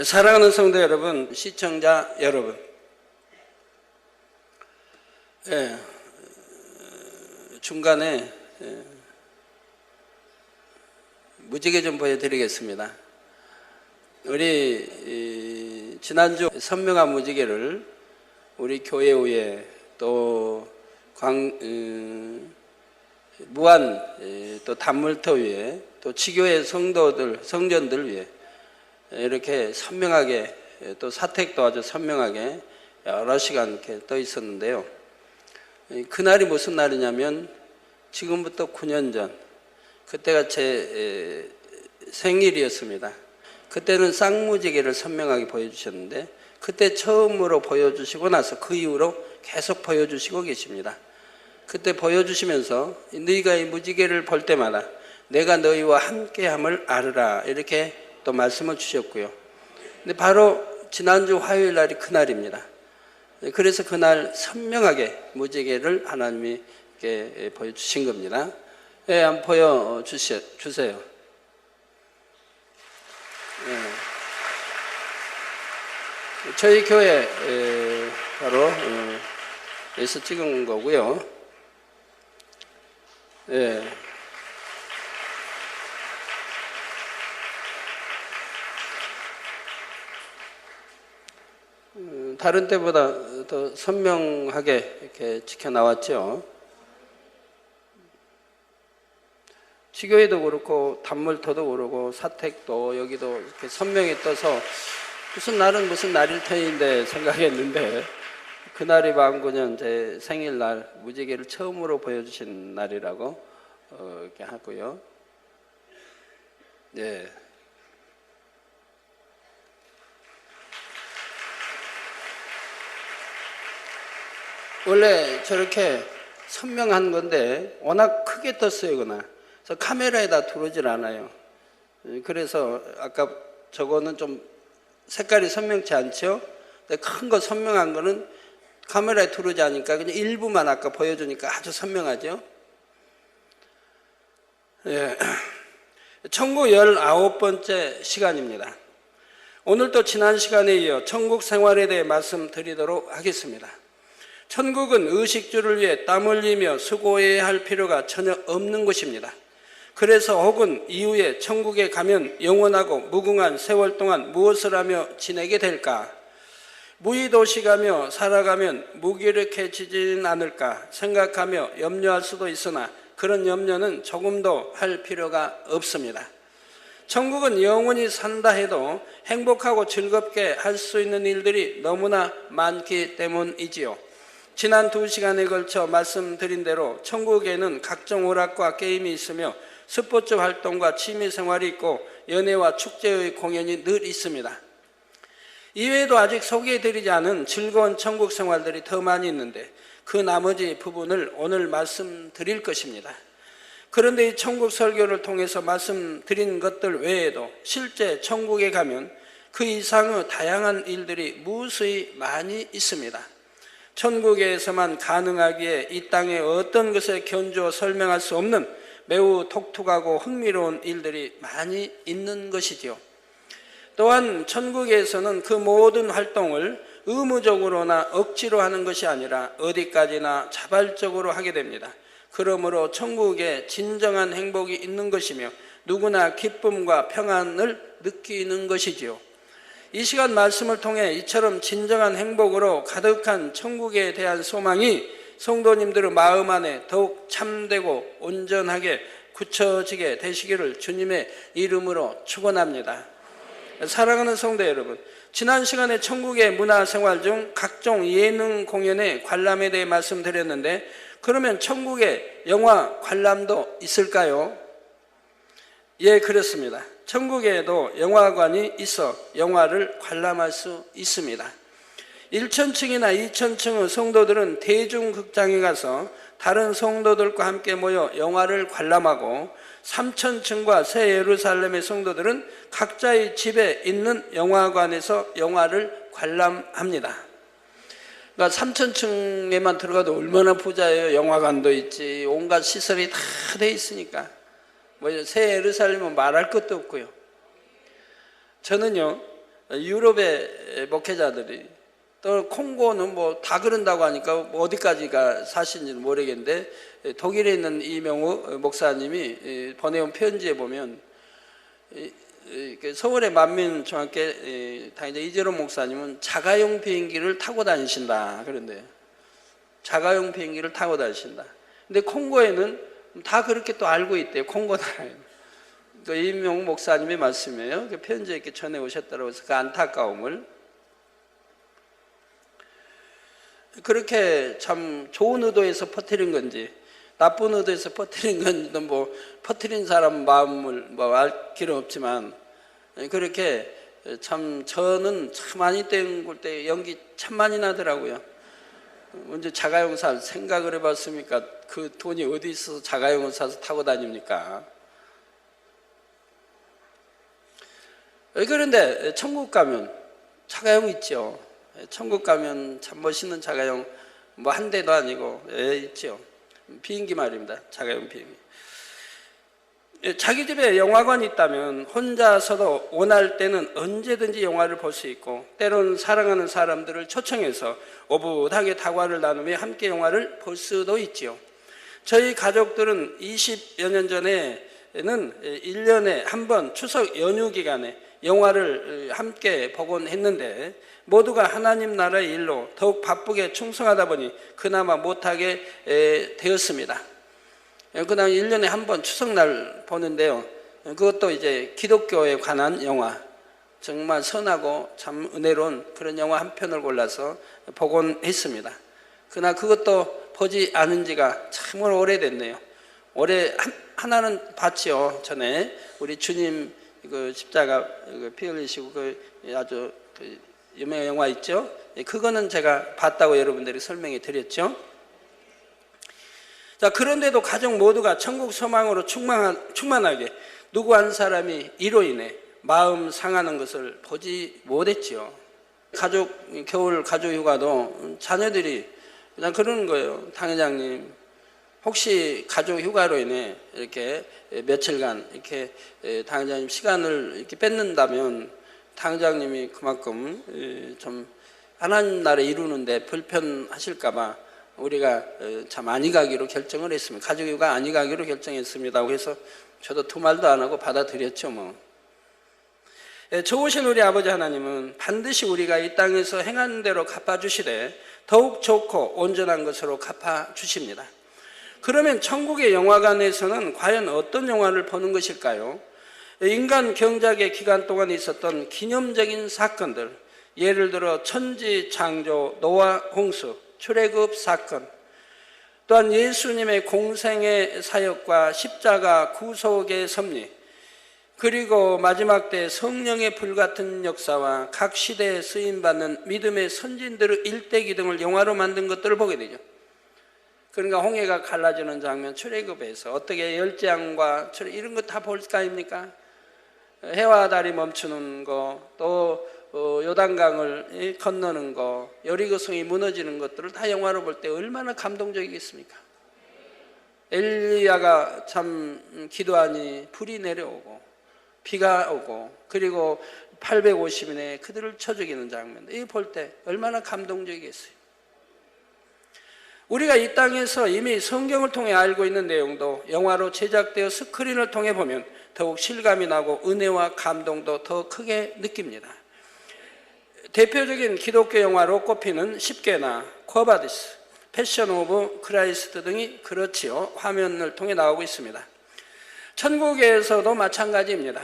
사랑하는 성도 여러분, 시청자 여러분, 중간에 무지개 좀 보여드리겠습니다. 우리 지난주 선명한 무지개를 우리 교회 위에 또 무한 또 단물터 위에 또 지교회 성도들 성전들 위에 이렇게 선명하게 또 사택도 아주 선명하게 여러 시간 이렇게 떠 있었는데요. 그날이 무슨 날이냐면 지금부터 9년 전 그때가 제 생일이었습니다. 그때는 쌍무지개를 선명하게 보여주셨는데 그때 처음으로 보여주시고 나서 그 이후로 계속 보여주시고 계십니다. 그때 보여주시면서 너희가 이 무지개를 볼 때마다 내가 너희와 함께함을 알으라 이렇게 또 말씀을 주셨고요. 근데 바로 지난주 화요일 날이 그날입니다. 그래서 그날 선명하게 무지개를 하나님이 이렇게 보여주신 겁니다. 한번 보여주세요. 저희 교회 바로 여기서 찍은 거고요. 다른 때보다 더 선명하게 이렇게 지켜 나왔죠. 지교회도 그렇고 단물터도 그렇고 사택도 여기도 이렇게 선명히 떠서 무슨 날은 무슨 날일 터인데 생각했는데 그날이 만 9년 제 생일날 무지개를 처음으로 보여주신 날이라고 이렇게 하고요. 원래 저렇게 선명한 건데 워낙 크게 떴어요 그날. 그래서 카메라에다 들어오질 않아요. 그래서 아까 저거는 좀 색깔이 선명치 않죠. 근데 큰 거 선명한 거는 카메라에 들어오지 않으니까 그냥 일부만 아까 보여주니까 아주 선명하죠. 천국 19번째 시간입니다. 오늘도 지난 시간에 이어 천국 생활에 대해 말씀드리도록 하겠습니다. 천국은 의식주를 위해 땀 흘리며 수고해야 할 필요가 전혀 없는 곳입니다. 그래서 혹은 이후에 천국에 가면 영원하고 무궁한 세월 동안 무엇을 하며 지내게 될까? 무의도식하며 살아가면 무기력해지진 않을까 생각하며 염려할 수도 있으나 그런 염려는 조금도 할 필요가 없습니다. 천국은 영원히 산다 해도 행복하고 즐겁게 할 수 있는 일들이 너무나 많기 때문이지요. 지난 2시간에 걸쳐 말씀드린 대로 천국에는 각종 오락과 게임이 있으며 스포츠 활동과 취미생활이 있고 연애와 축제의 공연이 늘 있습니다. 이외에도 아직 소개해드리지 않은 즐거운 천국 생활들이 더 많이 있는데 그 나머지 부분을 오늘 말씀드릴 것입니다. 그런데 이 천국 설교를 통해서 말씀드린 것들 외에도 실제 천국에 가면 그 이상의 다양한 일들이 무수히 많이 있습니다. 천국에서만 가능하기에 이 땅의 어떤 것에 견주어 설명할 수 없는 매우 독특하고 흥미로운 일들이 많이 있는 것이지요. 또한 천국에서는 그 모든 활동을 의무적으로나 억지로 하는 것이 아니라 어디까지나 자발적으로 하게 됩니다. 그러므로 천국에 진정한 행복이 있는 것이며 누구나 기쁨과 평안을 느끼는 것이지요. 이 시간 말씀을 통해 이처럼 진정한 행복으로 가득한 천국에 대한 소망이 성도님들의 마음 안에 더욱 참되고 온전하게 굳혀지게 되시기를 주님의 이름으로 축원합니다. 사랑하는 성도 여러분, 지난 시간에 천국의 문화생활 중 각종 예능 공연의 관람에 대해 말씀드렸는데 그러면 천국에 영화 관람도 있을까요? 예, 그렇습니다. 천국에도 영화관이 있어 영화를 관람할 수 있습니다. 1,000층이나 2,000층의 성도들은 대중극장에 가서 다른 성도들과 함께 모여 영화를 관람하고 3,000층과 새 예루살렘의 성도들은 각자의 집에 있는 영화관에서 영화를 관람합니다. 그러니까 3,000층에만 들어가도 얼마나 부자예요. 영화관도 있지, 온갖 시설이 다 돼 있으니까. 새 예루살렘은 말할 것도 없고요. 저는요 유럽의 목회자들이, 또 콩고는 뭐 다 그런다고 하니까 뭐 어디까지가 사실인지는 모르겠는데, 독일에 있는 이명우 목사님이 보내온 편지에 보면, 서울의 만민중학교 다니던 이재로 목사님은 자가용 비행기를 타고 다니신다 그런데요. 자가용 비행기를 타고 다니신다. 근데 콩고에는 다 그렇게 또 알고 있대요. 콩고 나라에. 또 이명우 목사님의 말씀이에요. 그 편지에 이렇게 전해 오셨다고 해서 그 안타까움을, 그렇게 참 좋은 의도에서 퍼뜨린 건지 나쁜 의도에서 퍼뜨린 건지도 뭐 퍼뜨린 사람 마음을 뭐 알 길은 없지만, 그렇게 참 저는 참 많이 땡굴 때 연기 참 많이 나더라고요. 언제 자가용 살 생각을 해봤습니까? 그 돈이 어디 있어서 자가용을 사서 타고 다닙니까? 그런데 천국 가면 자가용 있죠. 천국 가면 참 멋있는 자가용 뭐 한 대도 아니고 있죠. 비행기 말입니다. 자가용 비행기. 자기 집에 영화관이 있다면 혼자서도 원할 때는 언제든지 영화를 볼 수 있고, 때로는 사랑하는 사람들을 초청해서 오붓하게 다과를 나누며 함께 영화를 볼 수도 있지요. 저희 가족들은 20여 년 전에는 1년에 한 번 추석 연휴 기간에 영화를 함께 보곤 했는데, 모두가 하나님 나라의 일로 더욱 바쁘게 충성하다 보니 그나마 못하게 되었습니다. 그다음 1년에 한 번 추석날 보는데요. 그것도 이제 기독교에 관한 영화, 정말 선하고 참 은혜로운 그런 영화 한 편을 골라서 보곤 했습니다. 그러나 그것도 보지 않은 지가 참으로 오래됐네요. 올해 하나는 봤지요. 전에 우리 주님 그 십자가 피 흘리시고 그 아주 그 유명한 영화 있죠. 그거는 제가 봤다고 여러분들이 설명해 드렸죠. 자, 그런데도 가족 모두가 천국 소망으로 충만하게 누구 한 사람이 이로 인해 마음 상하는 것을 보지 못했지요. 겨울 가족 휴가도 자녀들이 그냥 그러는 거예요. 당 회장님, 혹시 가족 휴가로 인해 이렇게 며칠간 이렇게 당 회장님 시간을 이렇게 뺏는다면 당 회장님이 그만큼 좀 하나님 나라 이루는데 불편하실까봐 우리가 참 아니 가기로 결정을 했습니다. 가족휴가 아니 가기로 결정했습니다. 그래서 저도 두 말도 안 하고 받아들였죠. 뭐. 좋으신 우리 아버지 하나님은 반드시 우리가 이 땅에서 행하는 대로 갚아주시되 더욱 좋고 온전한 것으로 갚아주십니다. 그러면 천국의 영화관에서는 과연 어떤 영화를 보는 것일까요? 인간 경작의 기간 동안 있었던 기념적인 사건들, 예를 들어 천지창조, 노아 홍수, 출애굽 사건, 또한 예수님의 공생의 사역과 십자가 구속의 섭리, 그리고 마지막 때 성령의 불같은 역사와 각 시대에 쓰임받는 믿음의 선진들의 일대기 등을 영화로 만든 것들을 보게 되죠. 그러니까 홍해가 갈라지는 장면, 출애굽에서 어떻게 열재앙과 이런 거 다 볼 거 아닙니까? 해와 달이 멈추는 거, 또 요단강을 건너는 거, 여리고성이 무너지는 것들을 다 영화로 볼 때 얼마나 감동적이겠습니까? 엘리야가 참 기도하니 불이 내려오고 비가 오고, 그리고 850인의 그들을 쳐 죽이는 장면, 이거 볼 때 얼마나 감동적이겠어요. 우리가 이 땅에서 이미 성경을 통해 알고 있는 내용도 영화로 제작되어 스크린을 통해 보면 더욱 실감이 나고 은혜와 감동도 더 크게 느낍니다. 대표적인 기독교 영화로 꼽히는 10개나 쿼바디스, 패션 오브 크라이스트 등이 그렇지요. 화면을 통해 나오고 있습니다. 천국에서도 마찬가지입니다.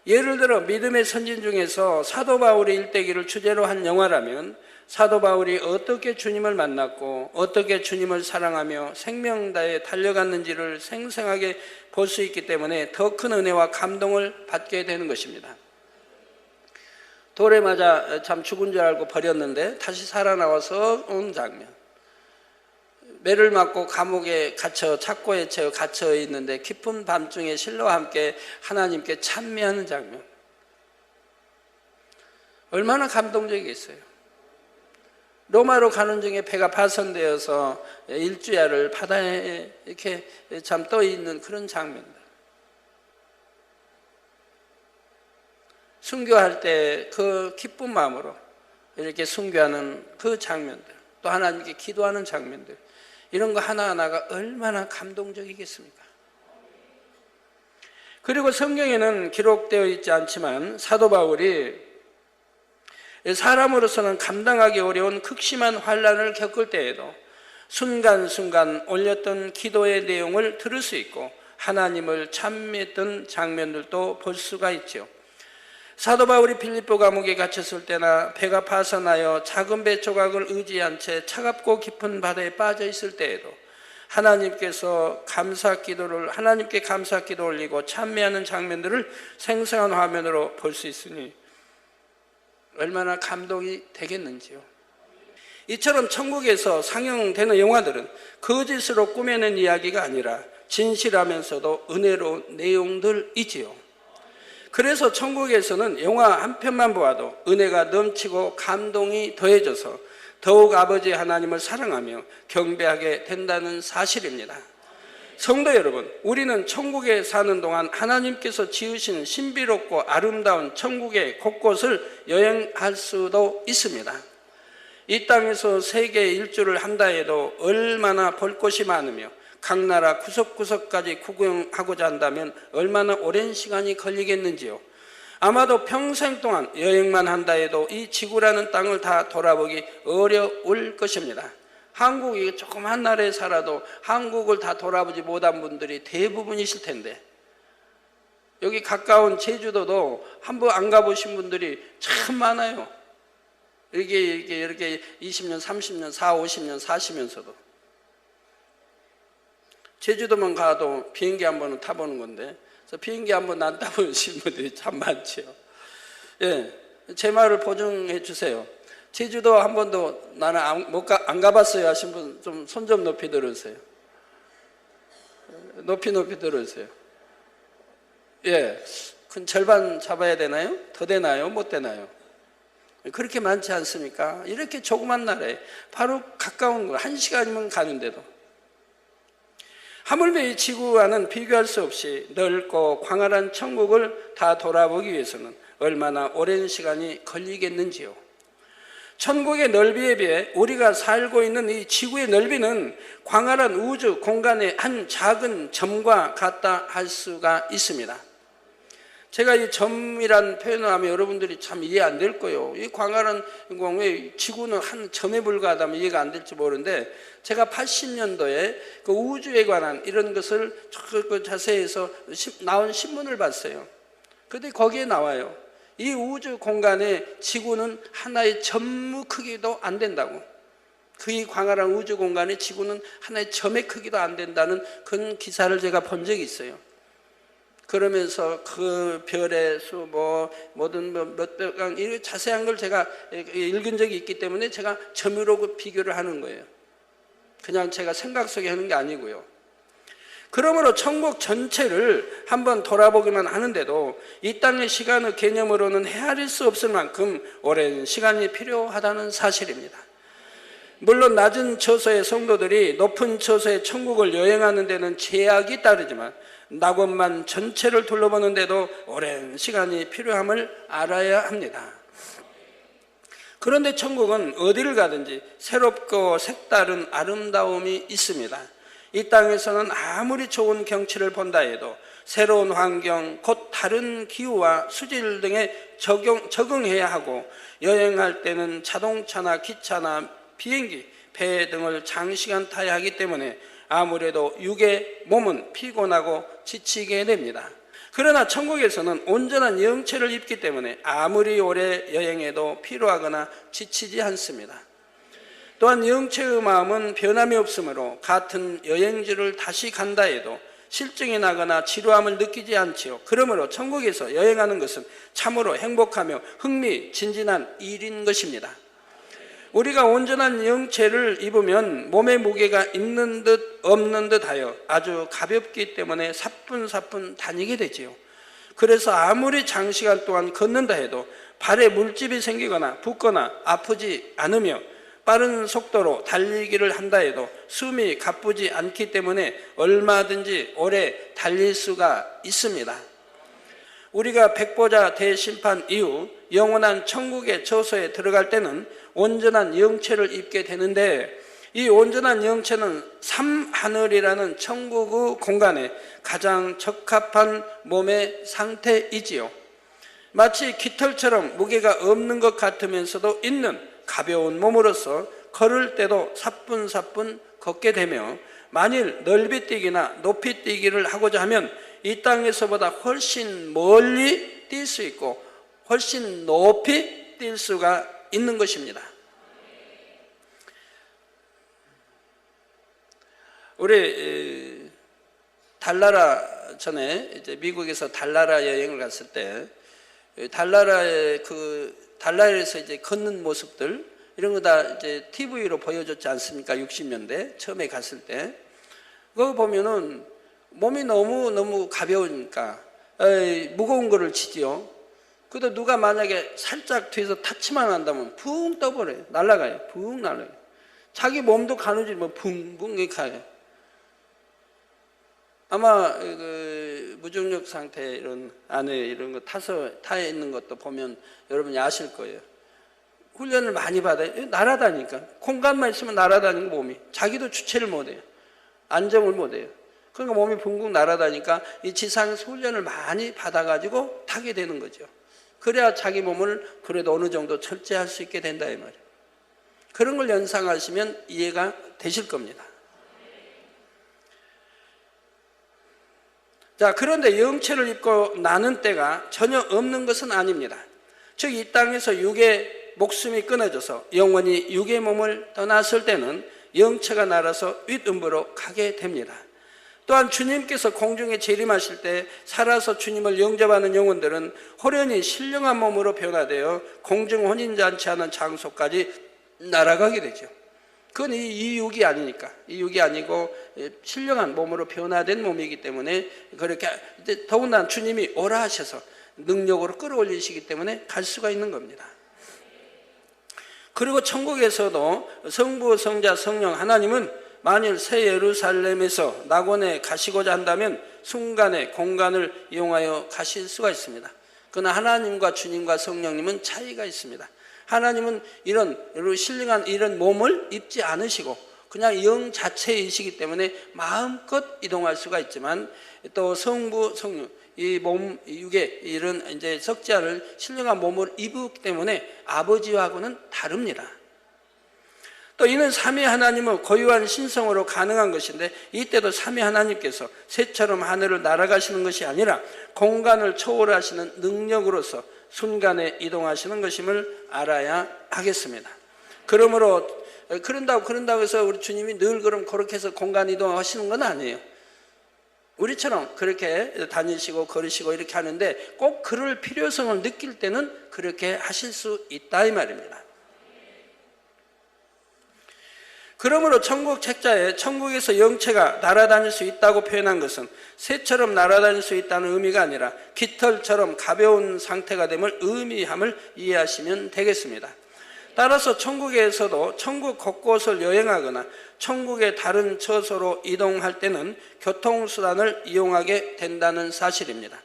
예를 들어 믿음의 선진 중에서 사도 바울의 일대기를 주제로 한 영화라면 사도 바울이 어떻게 주님을 만났고 어떻게 주님을 사랑하며 생명 다해 달려갔는지를 생생하게 볼 수 있기 때문에 더 큰 은혜와 감동을 받게 되는 것입니다. 돌에 맞아 참 죽은 줄 알고 버렸는데 다시 살아나와서 온 장면, 매를 맞고 감옥에 갇혀 착고에 갇혀 있는데 깊은 밤중에 신라와 함께 하나님께 찬미하는 장면, 얼마나 감동적이겠어요. 로마로 가는 중에 배가 파손되어서 일주야를 바다에 이렇게 참 떠 있는 그런 장면들, 순교할 때 그 기쁜 마음으로 이렇게 순교하는 그 장면들, 또 하나님께 기도하는 장면들, 이런 거 하나하나가 얼마나 감동적이겠습니까? 그리고 성경에는 기록되어 있지 않지만 사도 바울이 사람으로서는 감당하기 어려운 극심한 환난을 겪을 때에도 순간순간 올렸던 기도의 내용을 들을 수 있고 하나님을 찬미했던 장면들도 볼 수가 있죠. 사도 바울이 필립보 감옥에 갇혔을 때나 배가 파산하여 작은 배 조각을 의지한 채 차갑고 깊은 바다에 빠져 있을 때에도 하나님께 감사 기도를 올리고 찬미하는 장면들을 생생한 화면으로 볼 수 있으니 얼마나 감동이 되겠는지요. 이처럼 천국에서 상영되는 영화들은 거짓으로 꾸며낸 이야기가 아니라 진실하면서도 은혜로운 내용들이지요. 그래서 천국에서는 영화 한 편만 보아도 은혜가 넘치고 감동이 더해져서 더욱 아버지 하나님을 사랑하며 경배하게 된다는 사실입니다. 성도 여러분, 우리는 천국에 사는 동안 하나님께서 지으신 신비롭고 아름다운 천국의 곳곳을 여행할 수도 있습니다. 이 땅에서 세계 일주를 한다 해도 얼마나 볼 곳이 많으며 각 나라 구석구석까지 구경하고자 한다면 얼마나 오랜 시간이 걸리겠는지요. 아마도 평생 동안 여행만 한다 해도 이 지구라는 땅을 다 돌아보기 어려울 것입니다. 한국이 조그만 나라에 살아도 한국을 다 돌아보지 못한 분들이 대부분이실 텐데, 여기 가까운 제주도도 한번 안 가보신 분들이 참 많아요. 이렇게 20년, 30년, 50년 사시면서도. 제주도만 가도 비행기 한 번은 타보는 건데, 그래서 비행기 한 번 안 타보신 분들이 참 많죠. 예, 제 말을 보증해 주세요. 제주도 한 번도 나는 안 가봤어요 하신 분 좀 손 좀 높이 들으세요. 높이 들으세요. 예, 큰 절반 잡아야 되나요? 더 되나요? 못 되나요? 그렇게 많지 않습니까? 이렇게 조그만 나라에 바로 가까운 거 1시간이면 가는데도 하물며 이 지구와는 비교할 수 없이 넓고 광활한 천국을 다 돌아보기 위해서는 얼마나 오랜 시간이 걸리겠는지요. 천국의 넓이에 비해 우리가 살고 있는 이 지구의 넓이는 광활한 우주 공간의 한 작은 점과 같다 할 수가 있습니다. 제가 이 점이란 표현을 하면 여러분들이 참 이해 안 될 거예요. 이 광활한 왜 지구는 한 점에 불과하다면 이해가 안 될지 모르는데, 제가 80년도에 그 우주에 관한 이런 것을 자세히 해서 나온 신문을 봤어요. 그런데 거기에 나와요. 이 우주 공간에 지구는 하나의 점 크기도 안 된다고. 그 광활한 우주 공간에 지구는 하나의 점의 크기도 안 된다는 그런 기사를 제가 본 적이 있어요. 그러면서 그 별의 수, 뭐든 몇백 강, 이런 자세한 걸 제가 읽은 적이 있기 때문에 제가 점으로 비교를 하는 거예요. 그냥 제가 생각 속에 하는 게 아니고요. 그러므로 천국 전체를 한번 돌아보기만 하는데도 이 땅의 시간의 개념으로는 헤아릴 수 없을 만큼 오랜 시간이 필요하다는 사실입니다. 물론 낮은 처소의 성도들이 높은 처소의 천국을 여행하는 데는 제약이 따르지만 낙원만 전체를 둘러보는 데도 오랜 시간이 필요함을 알아야 합니다. 그런데 천국은 어디를 가든지 새롭고 색다른 아름다움이 있습니다. 이 땅에서는 아무리 좋은 경치를 본다 해도 새로운 환경, 곧 다른 기후와 수질 등에 적응해야 하고, 여행할 때는 자동차나 기차나 비행기, 배 등을 장시간 타야 하기 때문에 아무래도 육의 몸은 피곤하고 지치게 됩니다. 그러나 천국에서는 온전한 영체를 입기 때문에 아무리 오래 여행해도 피로하거나 지치지 않습니다. 또한 영체의 마음은 변함이 없으므로 같은 여행지를 다시 간다 해도 실증이 나거나 지루함을 느끼지 않지요. 그러므로 천국에서 여행하는 것은 참으로 행복하며 흥미진진한 일인 것입니다. 우리가 온전한 영체를 입으면 몸의 무게가 있는 듯 없는 듯 하여 아주 가볍기 때문에 사뿐사뿐 다니게 되지요. 그래서 아무리 장시간 동안 걷는다 해도 발에 물집이 생기거나 붓거나 아프지 않으며, 빠른 속도로 달리기를 한다 해도 숨이 가쁘지 않기 때문에 얼마든지 오래 달릴 수가 있습니다. 우리가 백보자 대심판 이후 영원한 천국의 저소에 들어갈 때는 온전한 영체를 입게 되는데, 이 온전한 영체는 삼하늘이라는 천국의 공간에 가장 적합한 몸의 상태이지요. 마치 깃털처럼 무게가 없는 것 같으면서도 있는 가벼운 몸으로서 걸을 때도 사뿐사뿐 걷게 되며, 만일 넓이뛰기나 높이뛰기를 하고자 하면 이 땅에서보다 훨씬 멀리 뛸 수 있고 훨씬 높이 뛸 수가 있는 것입니다. 우리 달나라 전에 이제 미국에서 달나라 여행을 갔을 때 달나라에서 이제 걷는 모습들 이런 거 다 이제 TV로 보여줬지 않습니까? 60년대 처음에 갔을 때 그거 보면은 몸이 너무 가벼우니까 무거운 거를 치지요. 그래도 누가 만약에 살짝 뒤에서 타치만 한다면 붕 떠버려요. 날아가요. 붕 날아가요. 자기 몸도 가누지 뭐 붕붕 이렇게 가요. 아마 그 무중력 상태 이런 안에 이런 거 타 있는 것도 보면 여러분이 아실 거예요. 훈련을 많이 받아요. 날아다니니까 공간만 있으면 날아다니는 몸이 자기도 주체를 못해요. 안정을 못해요. 그러니까 몸이 붕붕 날아다니까 이 지상에서 훈련을 많이 받아가지고 타게 되는 거죠. 그래야 자기 몸을 그래도 어느 정도 절제할 수 있게 된다 이 말이에요. 그런 걸 연상하시면 이해가 되실 겁니다. 자, 그런데 영체를 입고 나는 때가 전혀 없는 것은 아닙니다. 즉 이 땅에서 육의 목숨이 끊어져서 영원히 육의 몸을 떠났을 때는 영체가 날아서 윗음부로 가게 됩니다. 또한 주님께서 공중에 재림하실 때 살아서 주님을 영접하는 영혼들은 호련히 신령한 몸으로 변화되어 공중 혼인잔치하는 장소까지 날아가게 되죠. 그건 이 육이 아니니까, 이 육이 아니고 신령한 몸으로 변화된 몸이기 때문에 그렇게 더군다나 주님이 오라 하셔서 능력으로 끌어올리시기 때문에 갈 수가 있는 겁니다. 그리고 천국에서도 성부, 성자, 성령 하나님은 만일 새 예루살렘에서 낙원에 가시고자 한다면 순간의 공간을 이용하여 가실 수가 있습니다. 그러나 하나님과 주님과 성령님은 차이가 있습니다. 하나님은 이런 신령한 이런 몸을 입지 않으시고 그냥 영 자체이시기 때문에 마음껏 이동할 수가 있지만, 또 성부, 성령 이 몸, 육에 이런 이제 썩지 않을 신령한 몸을 입었기 때문에 아버지와는 다릅니다. 또 이는 삼위 하나님의 고유한 신성으로 가능한 것인데, 이때도 삼위 하나님께서 새처럼 하늘을 날아가시는 것이 아니라 공간을 초월하시는 능력으로서 순간에 이동하시는 것임을 알아야 하겠습니다. 그러므로 그런다고 해서 우리 주님이 늘 그렇게 해서 공간 이동하시는 건 아니에요. 우리처럼 그렇게 다니시고 걸으시고 이렇게 하는데 꼭 그럴 필요성을 느낄 때는 그렇게 하실 수 있다 이 말입니다. 그러므로 천국 책자에 천국에서 영체가 날아다닐 수 있다고 표현한 것은 새처럼 날아다닐 수 있다는 의미가 아니라 깃털처럼 가벼운 상태가 됨을 의미함을 이해하시면 되겠습니다. 따라서 천국에서도 천국 곳곳을 여행하거나 천국의 다른 처소로 이동할 때는 교통수단을 이용하게 된다는 사실입니다.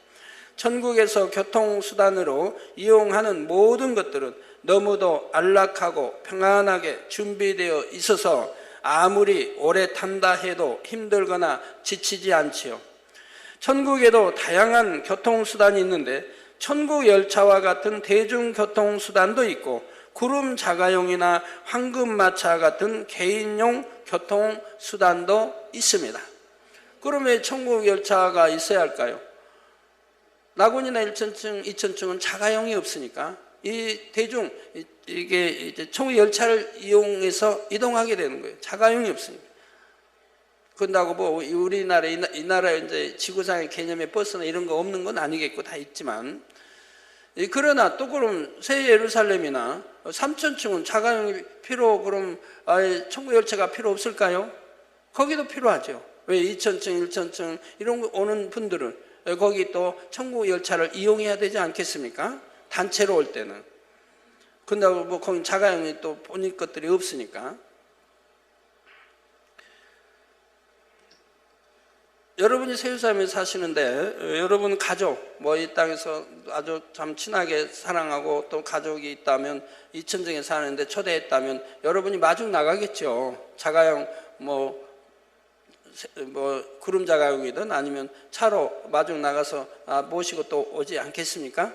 천국에서 교통수단으로 이용하는 모든 것들은 너무도 안락하고 평안하게 준비되어 있어서 아무리 오래 탄다 해도 힘들거나 지치지 않지요. 천국에도 다양한 교통수단이 있는데 천국 열차와 같은 대중교통수단도 있고 구름 자가용이나 황금마차 같은 개인용 교통수단도 있습니다. 그럼 왜 천국 열차가 있어야 할까요? 낙원이나 1층, 2층은 자가용이 없으니까 이게 이제 천국 열차를 이용해서 이동하게 되는 거예요. 자가용이 없으니까. 그런다고 뭐 우리나라 이 나라 이제 지구상의 개념의 버스나 이런 거 없는 건 아니겠고 다 있지만, 그러나 또 그럼 새 예루살렘이나 3천층은 자가용이 그럼 천국 열차가 필요 없을까요? 거기도 필요하죠. 왜 2천층, 1천층 이런 거 오는 분들은 거기 또 천국 열차를 이용해야 되지 않겠습니까? 단체로 올 때는. 근데 뭐 거기 자가용이 또 본인 것들이 없으니까. 여러분이 세우사람에 사시는데 여러분 가족 뭐 이 땅에서 아주 참 친하게 사랑하고 또 가족이 있다면 이천정에 사는데 초대했다면 여러분이 마중 나가겠죠. 자가용 뭐 구름 자가용이든 아니면 차로 마중 나가서 모시고 또 오지 않겠습니까?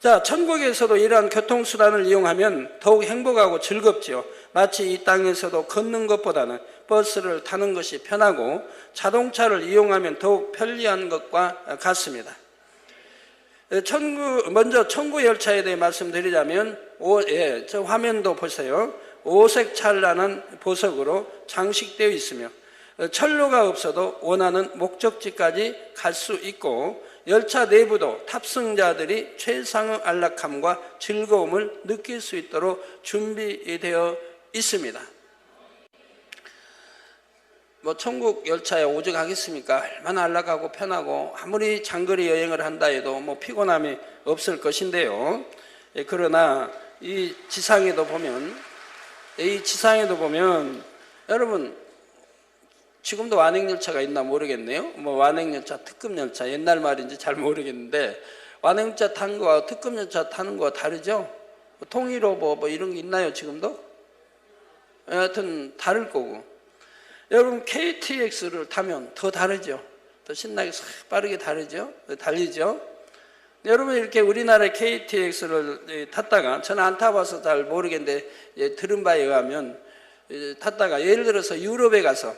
자, 천국에서도 이러한 교통수단을 이용하면 더욱 행복하고 즐겁지요. 마치 이 땅에서도 걷는 것보다는 버스를 타는 것이 편하고 자동차를 이용하면 더욱 편리한 것과 같습니다. 먼저 천국 열차에 대해 말씀드리자면 저 화면도 보세요. 오색 찬란한 보석으로 장식되어 있으며 철로가 없어도 원하는 목적지까지 갈 수 있고 열차 내부도 탑승자들이 최상의 안락함과 즐거움을 느낄 수 있도록 준비되어 있습니다. 뭐 천국 열차에 오직 하겠습니까? 얼마나 안락하고 편하고 아무리 장거리 여행을 한다 해도 뭐 피곤함이 없을 것인데요. 그러나 이 지상에도 보면 여러분 지금도 완행열차가 있나 모르겠네요. 뭐 완행열차, 특급열차 옛날 말인지 잘 모르겠는데 완행열차 타는 거와 특급열차 타는 거와 다르죠? 통일호 뭐 이런 게 있나요 지금도? 하여튼 다를 거고 여러분 KTX를 타면 더 다르죠? 더 신나게 빠르게 달리죠? 여러분 이렇게 우리나라의 KTX를 탔다가 저는 안 타봐서 잘 모르겠는데 들은 바에 의하면 탔다가 예를 들어서 유럽에 가서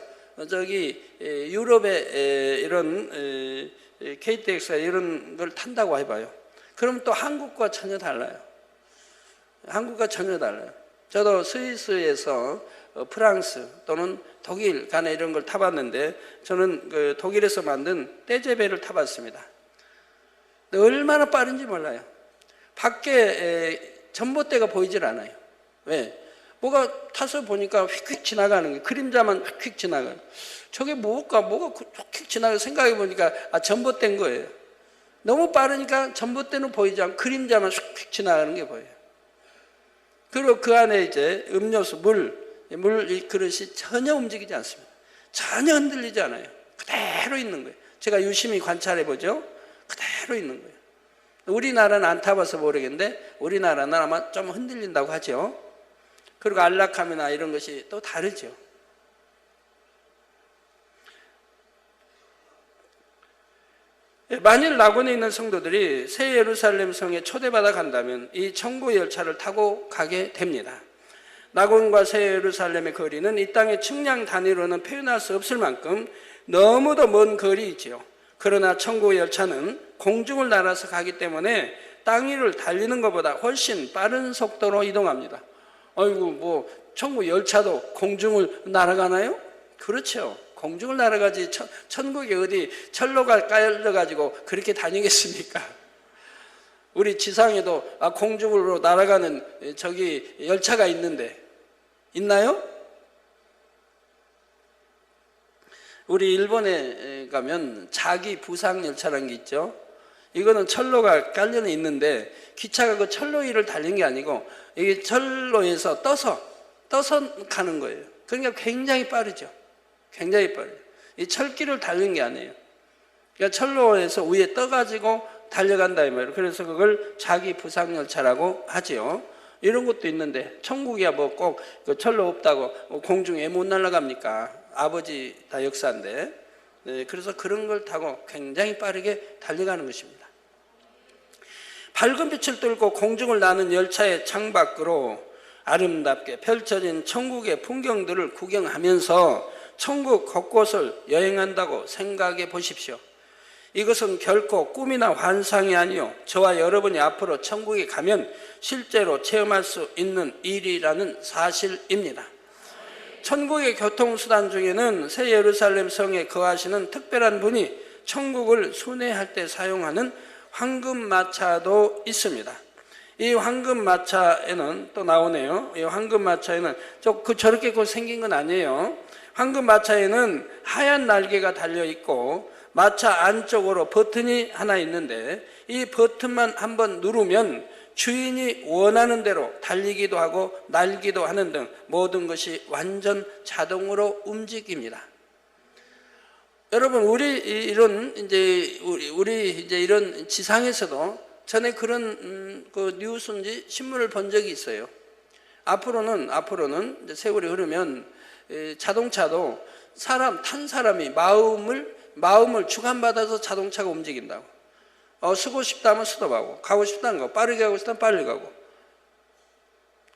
저기 유럽에 이런 KTX가 이런 걸 탄다고 해봐요. 그럼 또 한국과 전혀 달라요. 저도 스위스에서 프랑스 또는 독일 간에 이런 걸 타봤는데 저는 그 독일에서 만든 떼제베를 타봤습니다. 얼마나 빠른지 몰라요. 밖에 전봇대가 보이질 않아요. 왜? 뭐가 타서 보니까 휙휙 지나가는 거예요. 그림자만 휙휙 지나가요. 저게 뭐가 휙휙 지나가 생각해 보니까 전봇대인 거예요. 너무 빠르니까 전봇대는 보이지 않고 그림자만 휙휙 지나가는 게 보여요. 그리고 그 안에 이제 음료수, 물 이 그릇이 전혀 움직이지 않습니다. 전혀 흔들리지 않아요. 그대로 있는 거예요. 제가 유심히 관찰해 보죠. 그대로 있는 거예요. 우리나라는 안 타봐서 모르겠는데 우리나라는 아마 좀 흔들린다고 하죠. 그리고 안락함이나 이런 것이 또 다르죠. 만일 낙원에 있는 성도들이 새 예루살렘 성에 초대받아 간다면 이 천국 열차를 타고 가게 됩니다. 낙원과 새 예루살렘의 거리는 이 땅의 측량 단위로는 표현할 수 없을 만큼 너무도 먼 거리이지요. 그러나 천국 열차는 공중을 날아서 가기 때문에 땅 위를 달리는 것보다 훨씬 빠른 속도로 이동합니다. 아이고 뭐 천국 열차도 공중을 날아가나요? 그렇죠. 공중을 날아가지 천국에 어디 철로가 깔려가지고 그렇게 다니겠습니까? 우리 지상에도 공중으로 날아가는 저기 열차가 있는데 있나요? 우리 일본에 가면 자기 부상 열차라는 게 있죠. 이거는 철로가 깔려 있는데 기차가 그 철로 위를 달린 게 아니고 이게 철로에서 떠서 가는 거예요. 그러니까 굉장히 빠르죠. 굉장히 빠르죠. 이 철길을 달린 게 아니에요. 그러니까 철로에서 위에 떠가지고 달려간다 이 말이에요. 그래서 그걸 자기 부상 열차라고 하지요. 이런 것도 있는데 천국이야 뭐 꼭 그 철로 없다고 공중에 못 날아갑니까? 아버지 다 역사인데. 네, 그래서 그런 걸 타고 굉장히 빠르게 달려가는 것입니다. 밝은 빛을 뚫고 공중을 나는 열차의 창밖으로 아름답게 펼쳐진 천국의 풍경들을 구경하면서 천국 곳곳을 여행한다고 생각해 보십시오. 이것은 결코 꿈이나 환상이 아니요 저와 여러분이 앞으로 천국에 가면 실제로 체험할 수 있는 일이라는 사실입니다. 천국의 교통수단 중에는 새 예루살렘 성에 거하시는 특별한 분이 천국을 순회할 때 사용하는 황금마차도 있습니다. 이 황금마차에는 또 나오네요. 이 황금마차에는 저렇게 생긴 건 아니에요. 황금마차에는 하얀 날개가 달려있고 마차 안쪽으로 버튼이 하나 있는데 이 버튼만 한번 누르면 주인이 원하는 대로 달리기도 하고 날기도 하는 등 모든 것이 완전 자동으로 움직입니다. 여러분, 우리 이제 이런 지상에서도 전에 그런 그 뉴스인지 신문을 본 적이 있어요. 앞으로는 이제 세월이 흐르면 자동차도 탄 사람이 마음을 주관받아서 자동차가 움직인다고. 쓰고 싶다면 스톱하고, 가고 싶다는 거, 빠르게 가고 싶다면 빨리 가고.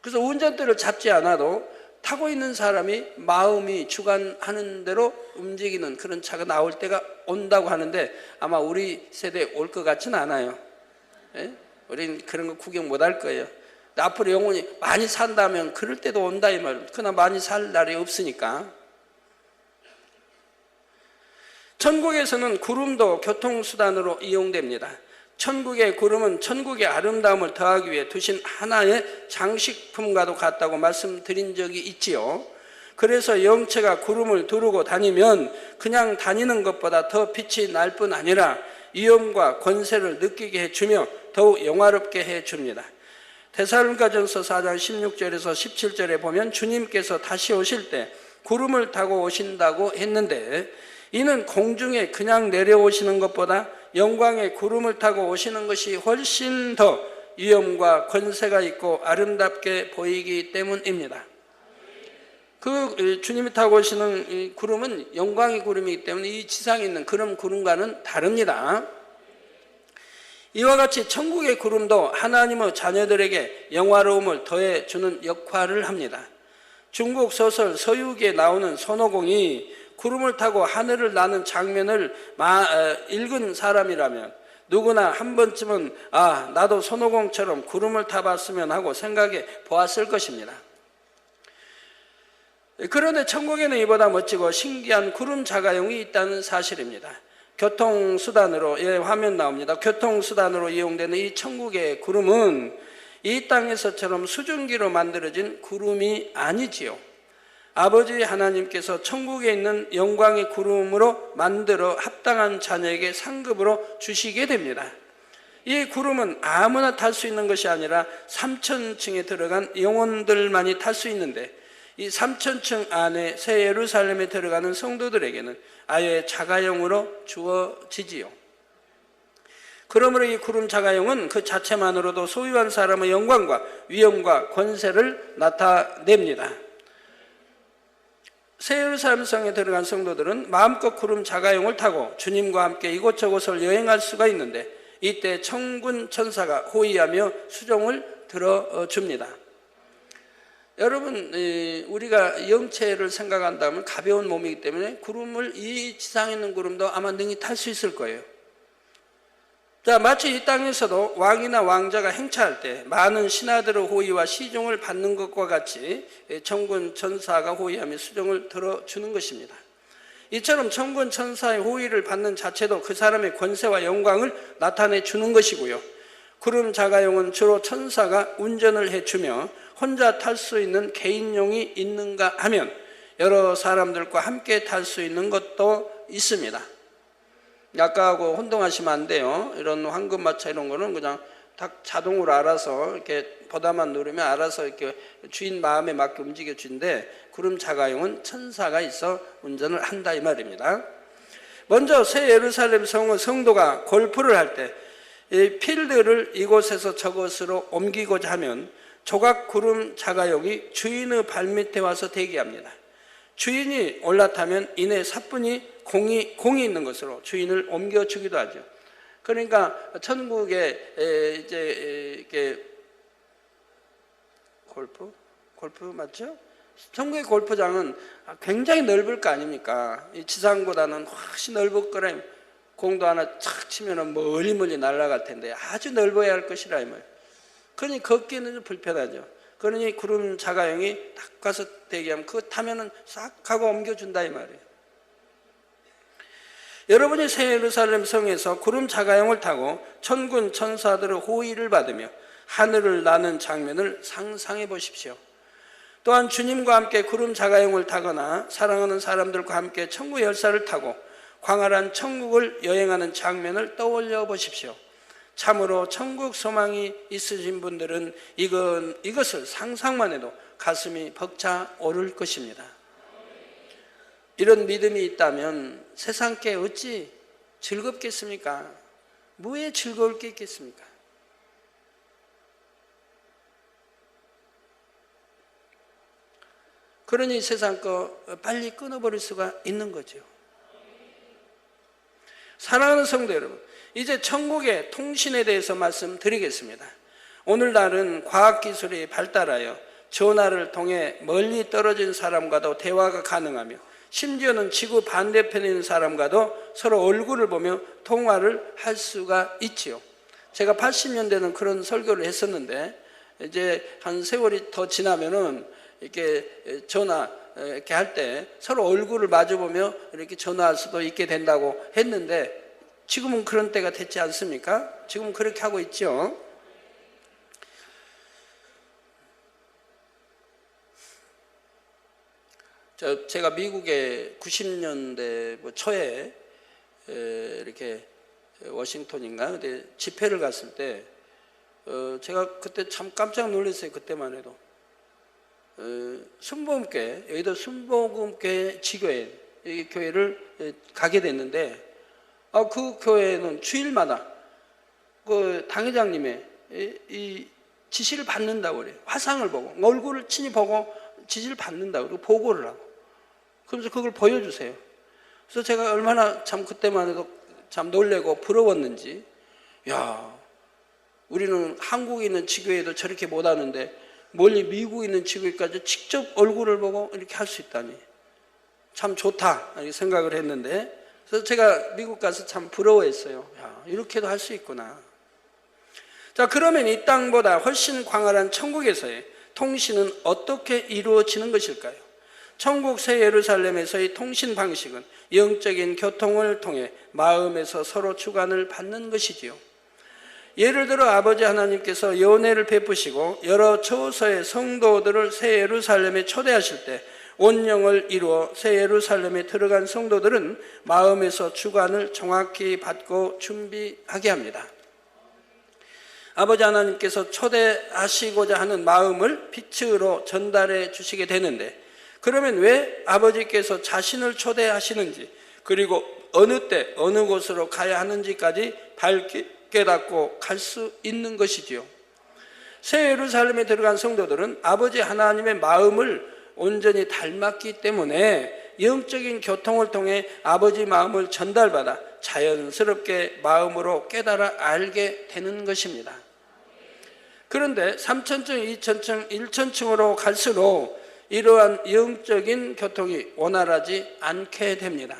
그래서 운전대를 잡지 않아도 타고 있는 사람이 마음이 주관하는 대로 움직이는 그런 차가 나올 때가 온다고 하는데, 아마 우리 세대에 올 것 같지는 않아요. 예? 우린 그런 거 구경 못 할 거예요. 앞으로 영혼이 많이 산다면 그럴 때도 온다 이 말입니다. 그러나 많이 살 날이 없으니까. 천국에서는 구름도 교통수단으로 이용됩니다. 천국의 구름은 천국의 아름다움을 더하기 위해 두신 하나의 장식품과도 같다고 말씀드린 적이 있지요. 그래서 영체가 구름을 두르고 다니면 그냥 다니는 것보다 더 빛이 날 뿐 아니라 위엄과 권세를 느끼게 해주며 더욱 영화롭게 해줍니다. 데살로니가전서 4장 16절에서 17절에 보면 주님께서 다시 오실 때 구름을 타고 오신다고 했는데, 이는 공중에 그냥 내려오시는 것보다 영광의 구름을 타고 오시는 것이 훨씬 더 위엄과 권세가 있고 아름답게 보이기 때문입니다. 그 주님이 타고 오시는 이 구름은 영광의 구름이기 때문에 이 지상에 있는 그런 구름과는 다릅니다. 이와 같이 천국의 구름도 하나님의 자녀들에게 영화로움을 더해주는 역할을 합니다. 중국 소설 서유기에 나오는 손오공이 구름을 타고 하늘을 나는 장면을 읽은 사람이라면 누구나 한 번쯤은 나도 손오공처럼 구름을 타봤으면 하고 생각해 보았을 것입니다. 그런데 천국에는 이보다 멋지고 신기한 구름 자가용이 있다는 사실입니다. 교통수단으로, 화면 나옵니다. 교통수단으로 이용되는 이 천국의 구름은 이 땅에서처럼 수증기로 만들어진 구름이 아니지요. 아버지 하나님께서 천국에 있는 영광의 구름으로 만들어 합당한 자녀에게 상급으로 주시게 됩니다. 이 구름은 아무나 탈 수 있는 것이 아니라 3,000층에 들어간 영혼들만이 탈 수 있는데, 이 3,000층 안에 새 예루살렘에 들어가는 성도들에게는 아예 자가용으로 주어지지요. 그러므로 이 구름 자가용은 그 자체만으로도 소유한 사람의 영광과 위엄과 권세를 나타냅니다. 새 예루살렘 성에 들어간 성도들은 마음껏 구름 자가용을 타고 주님과 함께 이곳저곳을 여행할 수가 있는데, 이때 천군 천사가 호위하며 수종을 들어줍니다. 여러분, 우리가 영체를 생각한다면 가벼운 몸이기 때문에 이 지상에 있는 구름도 아마 능히 탈 수 있을 거예요. 자, 마치 이 땅에서도 왕이나 왕자가 행차할 때 많은 신하들의 호위와 시종을 받는 것과 같이 천군 천사가 호위하며 수종을 들어주는 것입니다. 이처럼 천군 천사의 호위를 받는 자체도 그 사람의 권세와 영광을 나타내 주는 것이고요. 구름 자가용은 주로 천사가 운전을 해주며 혼자 탈 수 있는 개인용이 있는가 하면 여러 사람들과 함께 탈 수 있는 것도 있습니다. 아까하고 혼동하시면 안 돼요. 이런 황금마차 이런 거는 그냥 딱 자동으로 알아서 이렇게 보다만 누르면 알아서 이렇게 주인 마음에 맞게 움직여 주는데, 구름 자가용은 천사가 있어 운전을 한다 이 말입니다. 먼저 새 예루살렘 성의 성도가 골프를 할 때 이 필드를 이곳에서 저곳으로 옮기고자 하면 조각 구름 자가용이 주인의 발밑에 와서 대기합니다. 주인이 올라타면 이내 사뿐히 공이 있는 것으로 주인을 옮겨주기도 하죠. 그러니까 천국에 이렇게 골프 맞죠? 천국의 골프장은 굉장히 넓을 거 아닙니까? 이 지상보다는 훨씬 넓을 거라. 공도 하나 착 치면은 멀리 날아갈 텐데 아주 넓어야 할 것이라 이 말. 그러니 걷기는 좀 불편하죠. 그러니 구름 자가용이 딱 가서 대기하면 그거 타면은 싹 하고 옮겨준다 이 말이에요. 여러분이 새 예루살렘 성에서 구름 자가용을 타고 천군 천사들의 호위를 받으며 하늘을 나는 장면을 상상해 보십시오. 또한 주님과 함께 구름 자가용을 타거나 사랑하는 사람들과 함께 천국 열차를 타고 광활한 천국을 여행하는 장면을 떠올려 보십시오. 참으로 천국 소망이 있으신 분들은 이것을 상상만 해도 가슴이 벅차 오를 것입니다. 이런 믿음이 있다면 세상께 어찌 즐겁겠습니까? 뭐에 즐거울 게 있겠습니까? 그러니 세상 거 빨리 끊어버릴 수가 있는 거죠. 사랑하는 성도 여러분, 이제 천국의 통신에 대해서 말씀드리겠습니다. 오늘날은 과학기술이 발달하여 전화를 통해 멀리 떨어진 사람과도 대화가 가능하며 심지어는 지구 반대편에 있는 사람과도 서로 얼굴을 보며 통화를 할 수가 있지요. 제가 80년대는 그런 설교를 했었는데 이제 한 세월이 더 지나면은 이렇게 전화 이렇게 할 때 서로 얼굴을 마주보며 이렇게 전화할 수도 있게 된다고 했는데 지금은 그런 때가 됐지 않습니까? 지금은 그렇게 하고 있죠. 제가 미국에 90년대 초에 이렇게 워싱턴인가 근데 집회를 갔을 때 제가 그때 참 깜짝 놀랐어요. 그때만 해도 순복음교회, 여의도 순복음교회 지교회 이 교회를 가게 됐는데 그 교회는 주일마다 그 당회장님의 이 지시를 받는다고 그래요. 화상을 보고 얼굴을 친히 보고 지시를 받는다고 그리고 보고를 하고 그러면서 그걸 보여주세요. 그래서 제가 얼마나 참 그때만 해도 참 놀래고 부러웠는지, 야, 우리는 한국에 있는 지교회도 저렇게 못하는데 멀리 미국에 있는 지교회까지 직접 얼굴을 보고 이렇게 할 수 있다니 참 좋다 이렇게 생각을 했는데, 그래서 제가 미국 가서 참 부러워했어요. 야, 이렇게도 할 수 있구나. 자, 그러면 이 땅보다 훨씬 광활한 천국에서의 통신은 어떻게 이루어지는 것일까요? 천국 새 예루살렘에서의 통신 방식은 영적인 교통을 통해 마음에서 서로 주관을 받는 것이지요. 예를 들어 아버지 하나님께서 연회를 베푸시고 여러 처소의 성도들을 새 예루살렘에 초대하실 때 온영을 이루어 새 예루살렘에 들어간 성도들은 마음에서 주관을 정확히 받고 준비하게 합니다. 아버지 하나님께서 초대하시고자 하는 마음을 빛으로 전달해 주시게 되는데, 그러면 왜 아버지께서 자신을 초대하시는지 그리고 어느 때 어느 곳으로 가야 하는지까지 밝히 깨닫고 갈 수 있는 것이지요. 새 예루살렘에 들어간 성도들은 아버지 하나님의 마음을 온전히 닮았기 때문에 영적인 교통을 통해 아버지 마음을 전달받아 자연스럽게 마음으로 깨달아 알게 되는 것입니다. 그런데 3천층, 2천층, 1천층으로 갈수록 이러한 영적인 교통이 원활하지 않게 됩니다.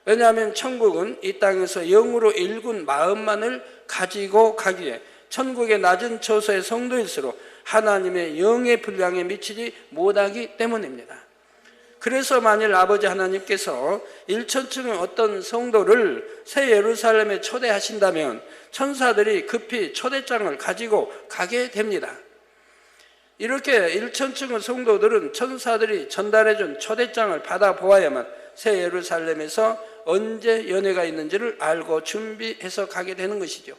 왜냐하면 천국은 이 땅에서 영으로 일군 마음만을 가지고 가기에 천국의 낮은 처소의 성도일수록 하나님의 영의 분량에 미치지 못하기 때문입니다. 그래서 만일 아버지 하나님께서 1천층의 어떤 성도를 새 예루살렘에 초대하신다면 천사들이 급히 초대장을 가지고 가게 됩니다. 이렇게 1천층의 성도들은 천사들이 전달해준 초대장을 받아보아야만 새 예루살렘에서 언제 연회가 있는지를 알고 준비해서 가게 되는 것이죠.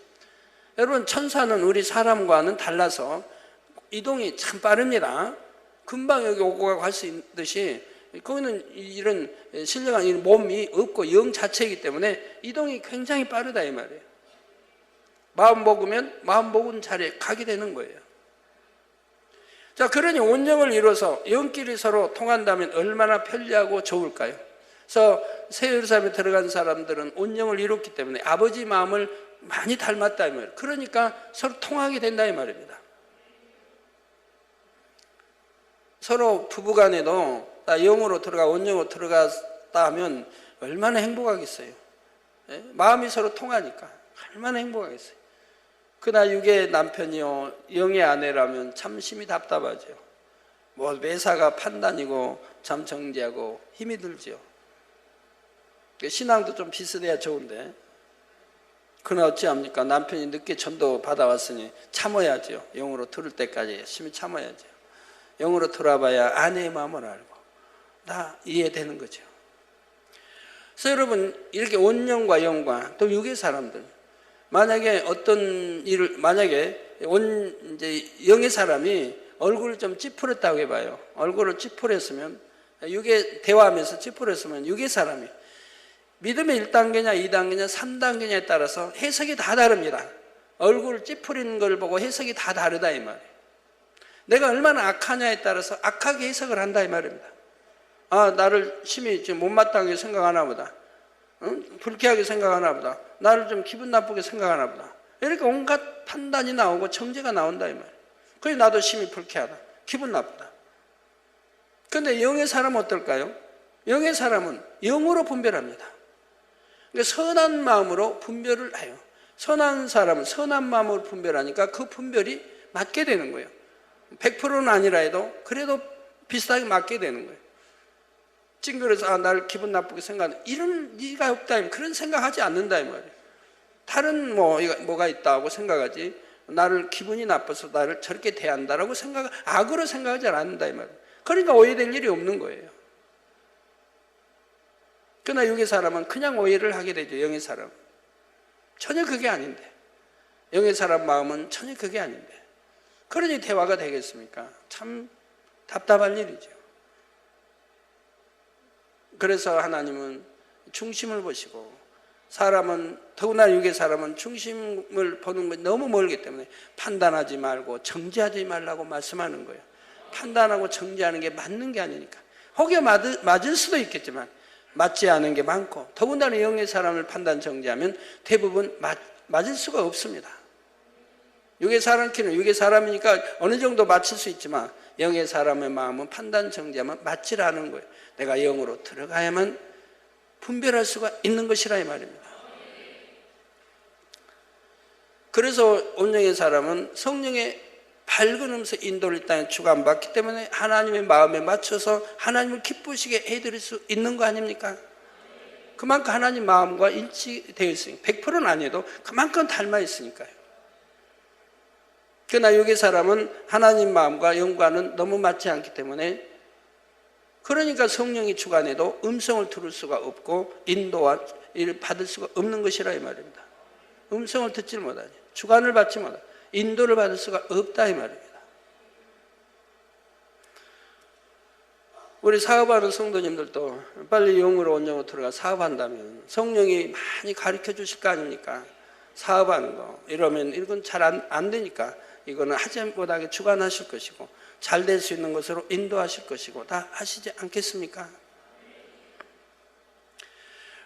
여러분, 천사는 우리 사람과는 달라서 이동이 참 빠릅니다. 금방 여기 오고 가고 할 수 있듯이 거기는 이런 신령한 이런 몸이 없고 영 자체이기 때문에 이동이 굉장히 빠르다 이 말이에요. 마음 먹으면 마음 먹은 자리에 가게 되는 거예요. 자, 그러니 온영을 이뤄서 영끼리 서로 통한다면 얼마나 편리하고 좋을까요? 그래서 새 예루살렘에 들어간 사람들은 온영을 이뤘기 때문에 아버지 마음을 많이 닮았다 이 말이에요. 그러니까 서로 통하게 된다 이 말입니다. 서로 부부간에도 영으로 들어가 온영으로 들어갔다 하면 얼마나 행복하겠어요. 예? 마음이 서로 통하니까 얼마나 행복하겠어요. 그나 육의 남편이요 영의 아내라면 참 심히 답답하죠. 뭐 매사가 판단이고 참 정지하고 힘이 들죠. 신앙도 좀 비슷해야 좋은데 그나 어찌합니까? 남편이 늦게 전도 받아왔으니 참아야죠. 영으로 들을 때까지 열심히 참아야죠. 영으로 들어봐야 아내의 마음을 알고 다 이해되는 거죠. 그래서 여러분, 이렇게 온영과 영과 또 육의 사람들, 만약에 어떤 일을, 만약에 이제 영의 사람이 얼굴을 좀 찌푸렸다고 해봐요. 얼굴을 찌푸렸으면 육의 대화하면서 찌푸렸으면 육의 사람이 믿음의 1단계냐 2단계냐 3단계냐에 따라서 해석이 다 다릅니다. 얼굴 찌푸린 걸 보고 해석이 다 다르다 이 말이에요. 내가 얼마나 악하냐에 따라서 악하게 해석을 한다 이 말입니다. 아, 나를 심히 좀 못마땅하게 생각하나 보다. 불쾌하게 생각하나 보다. 나를 좀 기분 나쁘게 생각하나 보다. 이렇게 온갖 판단이 나오고 정죄가 나온다 이 말이에요. 그래서 나도 심히 불쾌하다. 기분 나쁘다. 그런데 영의 사람은 어떨까요? 영의 사람은 영으로 분별합니다. 그러니까 선한 마음으로 분별을 해요. 선한 사람은 선한 마음으로 분별하니까 그 분별이 맞게 되는 거예요. 100%는 아니라 해도 그래도 비슷하게 맞게 되는 거예요. 찡그려서 아, 나를 기분 나쁘게 생각하는 이런 리가 없다. 그런 생각하지 않는다 이 말이에요. 다른 뭐가 있다고 생각하지 나를 기분이 나빠서 나를 저렇게 대한다라고 악으로 생각하지 않는다 이 말이에요. 그러니까 오해될 일이 없는 거예요. 그러나 육의 사람은 그냥 오해를 하게 되죠. 영의 사람 전혀 그게 아닌데, 영의 사람 마음은 전혀 그게 아닌데 그러니 대화가 되겠습니까? 참 답답한 일이죠. 그래서 하나님은 중심을 보시고, 사람은 더구나 육의 사람은 중심을 보는 게 너무 멀기 때문에 판단하지 말고 정죄하지 말라고 말씀하는 거예요. 판단하고 정죄하는 게 맞는 게 아니니까. 혹여 맞을 수도 있겠지만 맞지 않은 게 많고, 더군다나 영의 사람을 판단 정죄하면 대부분 맞을 수가 없습니다. 육의 사람끼리는 육의 사람이니까 어느 정도 맞출 수 있지만 영의 사람의 마음은 판단 정죄하면 맞질 않은 거예요. 내가 영으로 들어가야만 분별할 수가 있는 것이라 이 말입니다. 그래서 온영의 사람은 성령의 밝은 음성 인도를 땅에 주관받기 때문에 하나님의 마음에 맞춰서 하나님을 기쁘시게 해드릴 수 있는 거 아닙니까? 그만큼 하나님 마음과 일치되어 있으니까 100%는 아니어도 그만큼 닮아 있으니까요. 그러나 육의 사람은 하나님 마음과 영과는 너무 맞지 않기 때문에, 그러니까 성령이 주관해도 음성을 들을 수가 없고 인도와 이를 받을 수가 없는 것이라 이 말입니다. 음성을 듣지 못하니, 주관을 받지 못하니, 인도를 받을 수가 없다 이 말입니다. 우리 사업하는 성도님들도 빨리 영으로 온영으로 들어가 사업한다면 성령이 많이 가르쳐 주실 거 아닙니까? 사업하는 거 이러면 이건 잘 안 되니까 이거는 하지 못하게 주관하실 것이고 잘 될 수 있는 것으로 인도하실 것이고 다 하시지 않겠습니까?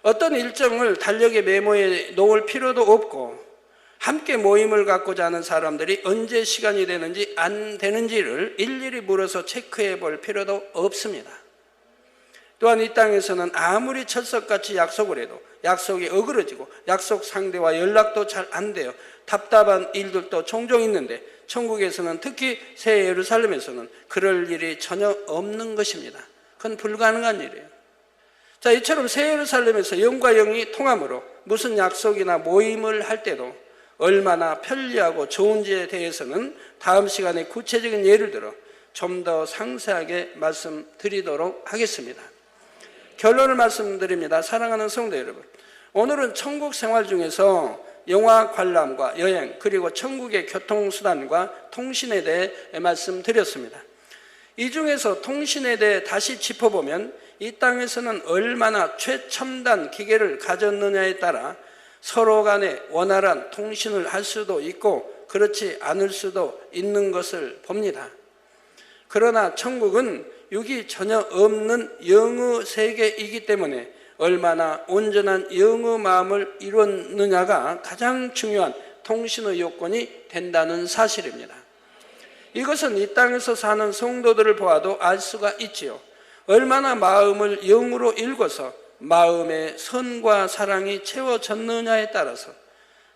어떤 일정을 달력에 메모해 놓을 필요도 없고, 함께 모임을 갖고자 하는 사람들이 언제 시간이 되는지 안 되는지를 일일이 물어서 체크해 볼 필요도 없습니다. 또한 이 땅에서는 아무리 철석같이 약속을 해도 약속이 어그러지고 약속 상대와 연락도 잘 안 돼요. 답답한 일들도 종종 있는데 천국에서는, 특히 새 예루살렘에서는 그럴 일이 전혀 없는 것입니다. 그건 불가능한 일이에요. 자, 이처럼 새 예루살렘에서 영과 영이 통함으로 무슨 약속이나 모임을 할 때도 얼마나 편리하고 좋은지에 대해서는 다음 시간에 구체적인 예를 들어 좀 더 상세하게 말씀드리도록 하겠습니다. 결론을 말씀드립니다. 사랑하는 성도 여러분, 오늘은 천국 생활 중에서 영화 관람과 여행, 그리고 천국의 교통수단과 통신에 대해 말씀드렸습니다. 이 중에서 통신에 대해 다시 짚어보면 이 땅에서는 얼마나 최첨단 기계를 가졌느냐에 따라 서로 간에 원활한 통신을 할 수도 있고 그렇지 않을 수도 있는 것을 봅니다. 그러나 천국은 육이 전혀 없는 영의 세계이기 때문에 얼마나 온전한 영의 마음을 이뤘느냐가 가장 중요한 통신의 요건이 된다는 사실입니다. 이것은 이 땅에서 사는 성도들을 보아도 알 수가 있지요. 얼마나 마음을 영으로 읽어서 마음의 선과 사랑이 채워졌느냐에 따라서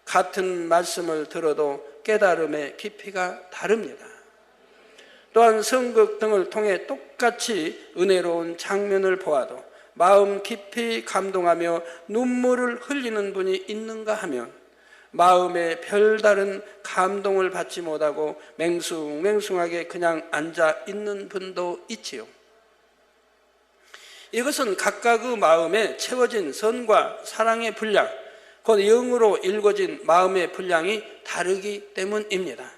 같은 말씀을 들어도 깨달음의 깊이가 다릅니다. 또한 성극 등을 통해 똑같이 은혜로운 장면을 보아도 마음 깊이 감동하며 눈물을 흘리는 분이 있는가 하면 마음에 별다른 감동을 받지 못하고 맹숭맹숭하게 그냥 앉아 있는 분도 있지요. 이것은 각각의 마음에 채워진 선과 사랑의 분량, 곧 영으로 읽어진 마음의 분량이 다르기 때문입니다.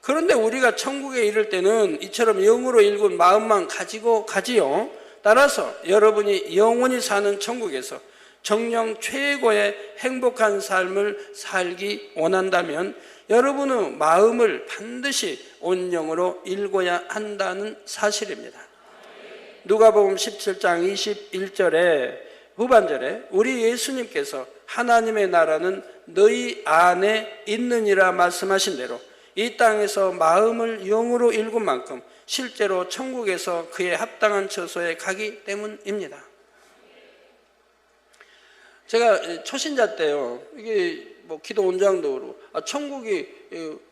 그런데 우리가 천국에 이를 때는 이처럼 영으로 일군 마음만 가지고 가지요. 따라서 여러분이 영원히 사는 천국에서 정녕 최고의 행복한 삶을 살기 원한다면 여러분의 마음을 반드시 온 영으로 일궈야 한다는 사실입니다. 누가복음 17장 21절에 후반절에 우리 예수님께서 하나님의 나라는 너희 안에 있느니라 말씀하신 대로 이 땅에서 마음을 영으로 일군 만큼 실제로 천국에서 그에 합당한 처소에 가기 때문입니다. 제가 초신자 때요, 이게 뭐 기도 원장도 그러고, 천국이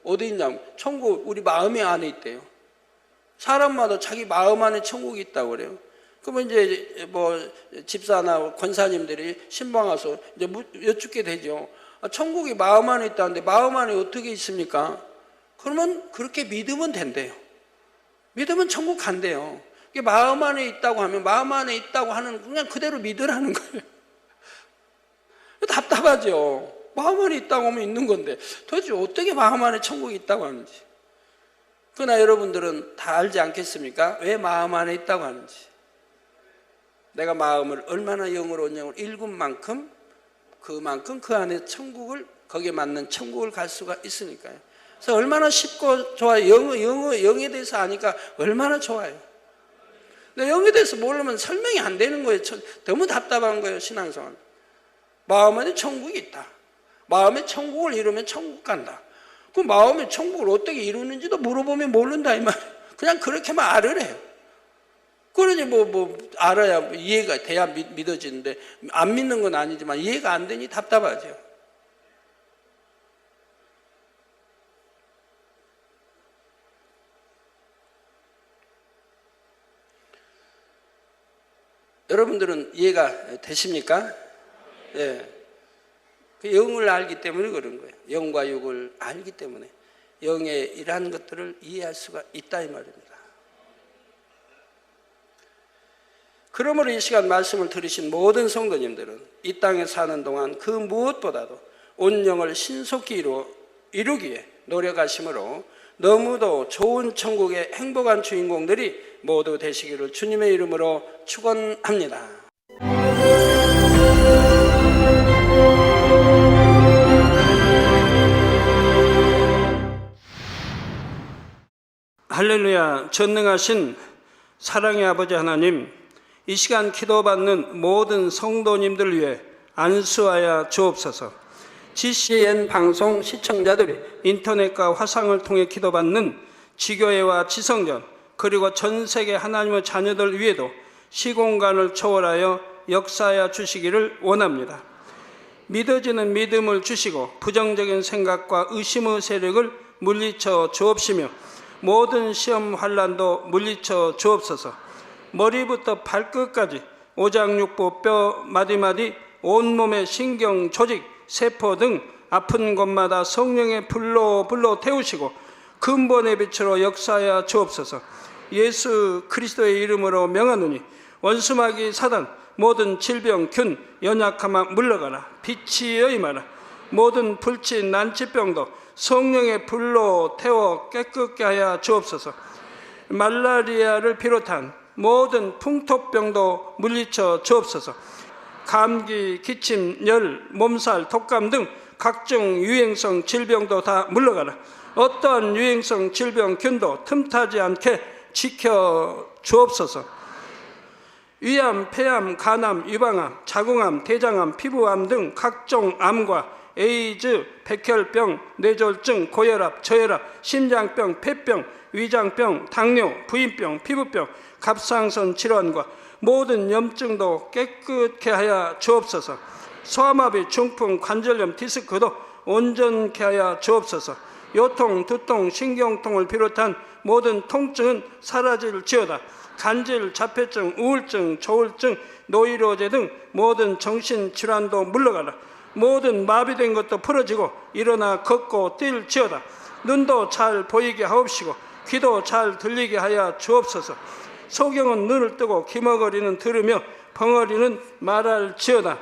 어디 있냐면, 천국 우리 마음의 안에 있대요. 사람마다 자기 마음 안에 천국이 있다고 그래요. 그러면 이제 뭐 집사나 권사님들이 신방 와서 이제 여쭙게 되죠. 천국이 마음 안에 있다는데 마음 안에 어떻게 있습니까? 그러면 그렇게 믿으면 된대요. 믿으면 천국 간대요. 이게 마음 안에 있다고 하면 마음 안에 있다고 하는 그냥 그대로 믿으라는 거예요. 답답하죠. 마음 안에 있다고 하면 있는 건데 도대체 어떻게 마음 안에 천국이 있다고 하는지. 그러나 여러분들은 다 알지 않겠습니까? 왜 마음 안에 있다고 하는지. 내가 마음을 얼마나 영으로 온영으로 일군 만큼 그만큼 그 안에 천국을, 거기에 맞는 천국을 갈 수가 있으니까요. 그래서 얼마나 쉽고 좋아요. 영에 대해서 아니까 얼마나 좋아요. 근데 영에 대해서 모르면 설명이 안 되는 거예요. 너무 답답한 거예요, 신앙생활. 마음 안에 천국이 있다. 마음에 천국을 이루면 천국 간다. 그 마음에 천국을 어떻게 이루는지도 물어보면 모른다 이 말이에요. 그냥 그렇게만 알으래요. 그러니 뭐 알아야 이해가 돼야 믿어지는데 안 믿는 건 아니지만 이해가 안 되니 답답하죠. 여러분들은 이해가 되십니까? 예. 그 영을 알기 때문에 그런 거예요. 영과 육을 알기 때문에 영의 이러한 것들을 이해할 수가 있다 이 말입니다. 그러므로 이 시간 말씀을 들으신 모든 성도님들은 이 땅에 사는 동안 그 무엇보다도 온 영을 신속히 이루기에 노력하심으로 너무도 좋은 천국의 행복한 주인공들이 모두 되시기를 주님의 이름으로 축원합니다. 할렐루야. 전능하신 사랑의 아버지 하나님, 이 시간 기도받는 모든 성도님들을 위해 안수하여 주옵소서. GCN 방송 시청자들이 인터넷과 화상을 통해 기도받는 지교회와 지성전 그리고 전 세계 하나님의 자녀들 위에도 시공간을 초월하여 역사하여 주시기를 원합니다. 믿어지는 믿음을 주시고 부정적인 생각과 의심의 세력을 물리쳐 주옵시며 모든 시험 환난도 물리쳐 주옵소서. 머리부터 발끝까지 오장육부 뼈 마디마디 온몸의 신경 조직 세포 등 아픈 곳마다 성령의 불로 태우시고 근본의 빛으로 역사하여 주옵소서. 예수 그리스도의 이름으로 명하노니 원수마귀 사단 모든 질병 균 연약함아 물러가라. 빛이 임하라. 모든 불치 난치병도 성령의 불로 태워 깨끗게 하여 주옵소서. 말라리아를 비롯한 모든 풍토병도 물리쳐 주옵소서. 감기, 기침, 열, 몸살, 독감 등 각종 유행성 질병도 다 물러가라. 어떠한 유행성 질병 균도 틈타지 않게 지켜 주옵소서. 위암, 폐암, 간암, 유방암, 자궁암, 대장암, 피부암 등 각종 암과 에이즈, 백혈병, 뇌졸중, 고혈압, 저혈압, 심장병, 폐병, 위장병, 당뇨, 부인병, 피부병, 갑상선 질환과 모든 염증도 깨끗게 하여 주옵소서. 소아마비, 중풍, 관절염, 디스크도 온전케 하여 주옵소서. 요통, 두통, 신경통을 비롯한 모든 통증은 사라질지어다. 간질, 자폐증, 우울증, 조울증, 노이로제 등 모든 정신질환도 물러가라. 모든 마비된 것도 풀어지고 일어나 걷고 뛸지어다. 눈도 잘 보이게 하옵시고 귀도 잘 들리게 하여 주옵소서. 소경은 눈을 뜨고 기머거리는 들으며 벙어리는 말할지어다.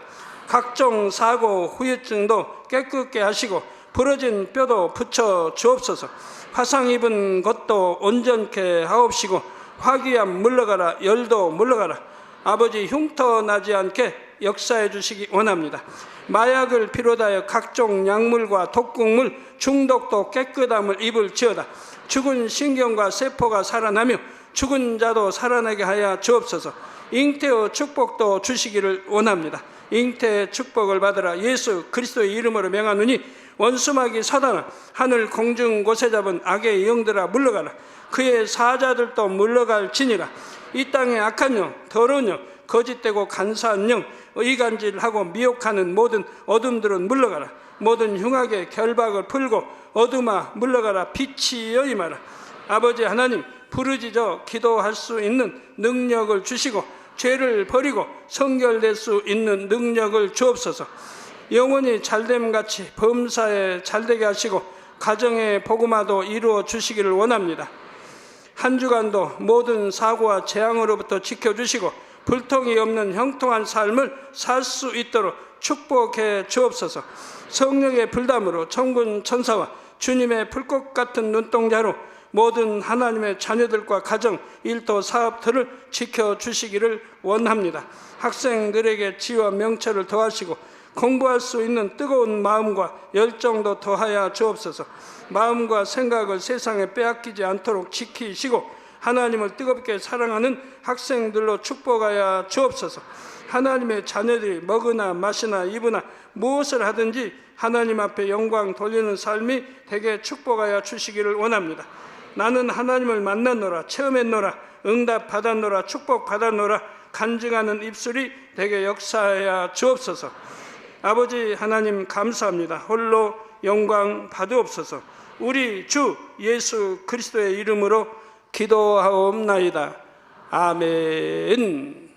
각종 사고 후유증도 깨끗게 하시고 부러진 뼈도 붙여 주옵소서. 화상 입은 것도 온전케 하옵시고 화기암 물러가라, 열도 물러가라. 아버지 흉터 나지 않게 역사해 주시기 원합니다. 마약을 비롯하여 각종 약물과 독극물 중독도 깨끗함을 입을지어다. 죽은 신경과 세포가 살아나며 죽은 자도 살아나게 하여 주옵소서. 잉태의 축복도 주시기를 원합니다. 잉태의 축복을 받으라. 예수 그리스도의 이름으로 명하노니 원수마귀 사단아, 하늘 공중 곳에 잡은 악의 영들아 물러가라. 그의 사자들도 물러갈지니라. 이 땅의 악한 영, 더러운 영, 거짓되고 간사한 영, 의간질하고 미혹하는 모든 어둠들은 물러가라. 모든 흉악의 결박을 풀고 어둠아 물러가라. 빛이여 임하라. 아버지 하나님, 부르짖어 기도할 수 있는 능력을 주시고 죄를 버리고 성결될 수 있는 능력을 주옵소서. 영원히 잘됨같이 범사에 잘되게 하시고 가정의 복음화도 이루어 주시기를 원합니다. 한 주간도 모든 사고와 재앙으로부터 지켜주시고 불통이 없는 형통한 삶을 살 수 있도록 축복해 주옵소서. 성령의 불담으로 천군 천사와 주님의 불꽃 같은 눈동자로 모든 하나님의 자녀들과 가정, 일도, 사업들을 지켜주시기를 원합니다. 학생들에게 지혜와 명철을 더하시고 공부할 수 있는 뜨거운 마음과 열정도 더하여 주옵소서. 마음과 생각을 세상에 빼앗기지 않도록 지키시고 하나님을 뜨겁게 사랑하는 학생들로 축복하여 주옵소서. 하나님의 자녀들이 먹으나 마시나 입으나 무엇을 하든지 하나님 앞에 영광 돌리는 삶이 되게 축복하여 주시기를 원합니다. 나는 하나님을 만났노라, 체험했노라, 응답 받았노라, 축복 받았노라 간증하는 입술이 되게 역사하여 주옵소서. 아버지 하나님 감사합니다. 홀로 영광 받으옵소서. 우리 주 예수 그리스도의 이름으로 기도하옵나이다. 아멘.